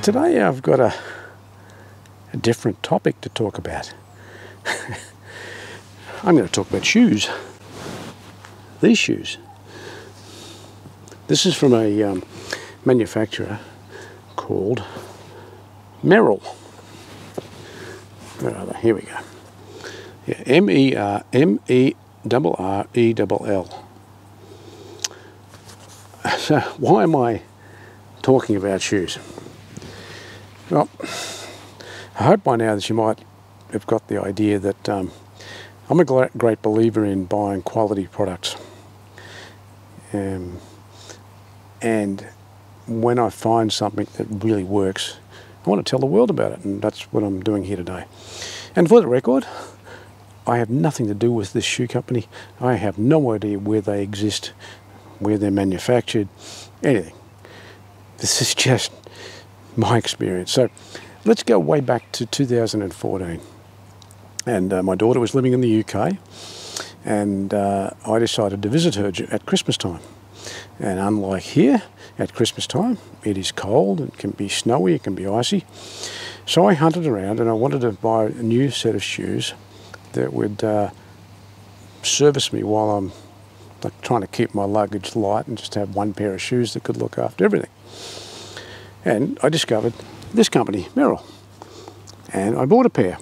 Today I've got a different topic to talk about. I'm going to talk about shoes. These shoes. This is from a manufacturer called Merrell. Where are they? Here we go. Yeah, M-E-R-R-E-L-L. So why am I talking about shoes? Well, I hope by now that you might have got the idea that I'm a great believer in buying quality products. And when I find something that really works, I want to tell the world about it, and that's what I'm doing here today. And for the record, I have nothing to do with this shoe company. I have no idea where they exist, where they're manufactured, anything. This is just my experience. So let's go way back to 2014. And my daughter was living in the UK, and I decided to visit her at Christmas time. And unlike here, at Christmas time, it is cold, it can be snowy, it can be icy. So I hunted around and I wanted to buy a new set of shoes that would service me while I'm trying to keep my luggage light and just have one pair of shoes that could look after everything. And I discovered this company, Merrell, and I bought a pair.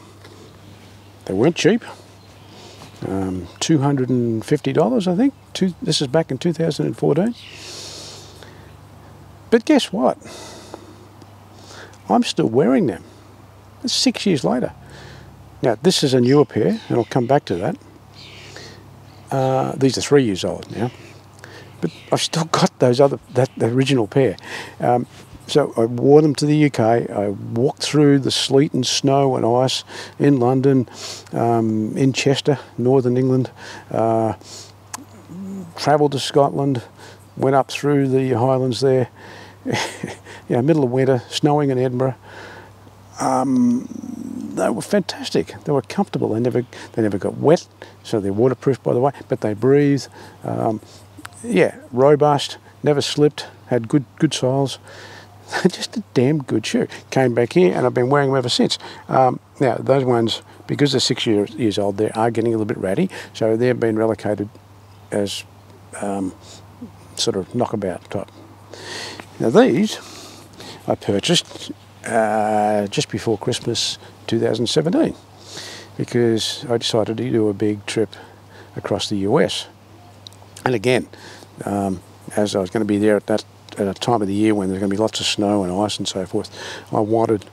They weren't cheap, $250 I think. This is back in 2014. But guess what? I'm still wearing them. It's 6 years later. Now this is a newer pair, and I'll come back to that. These are 3 years old now, but I've still got the original pair. So I wore them to the UK. I walked through the sleet and snow and ice in London, in Chester, Northern England, travelled to Scotland, went up through the Highlands there, middle of winter, snowing in Edinburgh. They were fantastic. They were comfortable. They never got wet, so they're waterproof, by the way, but they breathe. Robust, never slipped, had good soles. Just a damn good shoe. Came back here and I've been wearing them ever since. Now those ones, because they're 6 years old, they are getting a little bit ratty, so they've been relegated as sort of knockabout type. Now these I purchased just before Christmas 2017 because I decided to do a big trip across the US. And again, as I was going to be there at a time of the year when there's going to be lots of snow and ice and so forth, I wanted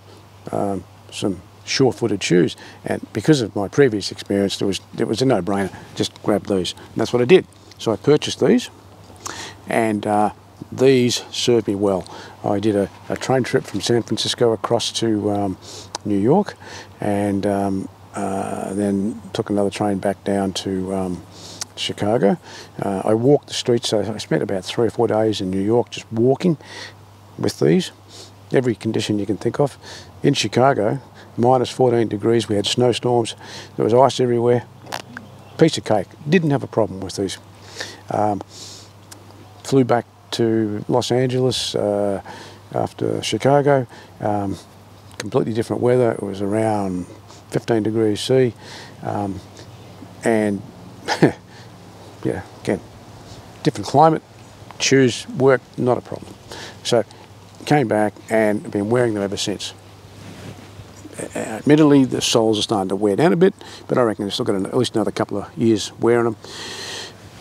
some sure-footed shoes, and because of my previous experience, it was a no-brainer. Just grab these, and that's what I did. So I purchased these, and these served me well. I did a train trip from San Francisco across to New York, and then took another train back down to Chicago. I walked the streets, so I spent about 3 or 4 days in New York just walking with these, every condition you can think of. In Chicago, minus 14 degrees, we had snowstorms, there was ice everywhere, piece of cake, didn't have a problem with these. Flew back to Los Angeles after Chicago, completely different weather, it was around 15 degrees C, and yeah, again, different climate, shoes work, not a problem. So came back and been wearing them ever since. Admittedly, the soles are starting to wear down a bit, but I reckon I've still got at least another couple of years wearing them.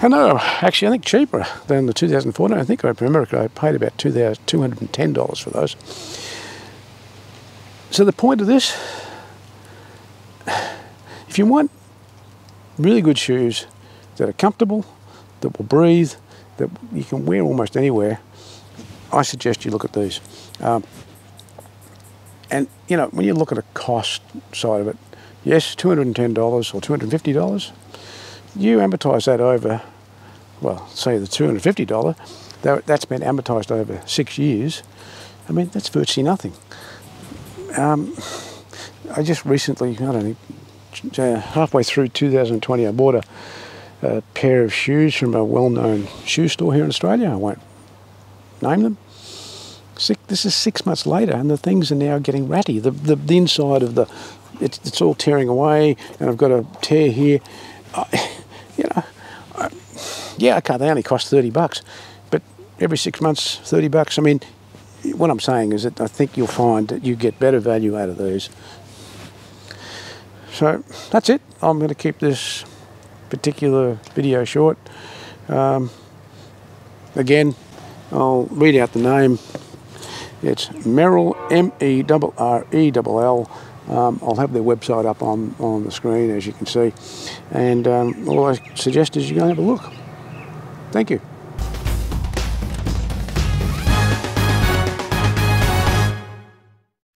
And actually, I think cheaper than the 2014. I think I remember I paid about $210 for those. So the point of this, if you want really good shoes that are comfortable, that will breathe, that you can wear almost anywhere, I suggest you look at these. And you know, when you look at a cost side of it, yes, $210 or $250, you amortise that over, well, say the $250, that's been amortised over 6 years. I mean, that's virtually nothing. I just recently, I don't know, halfway through 2020, I bought a pair of shoes from a well-known shoe store here in Australia. I won't name them. This is 6 months later, and the things are now getting ratty. The inside of it's all tearing away, and I've got a tear here. You know, yeah, okay, they only cost $30, but every 6 months, $30. I mean, what I'm saying is that I think you'll find that you get better value out of these. So that's it. I'm going to keep this particular video short. Again, I'll read out the name. It's Merrell, M-E-R-R-E-L-L. I'll have their website up on the screen, as you can see. And all I suggest is you go and have a look. Thank you.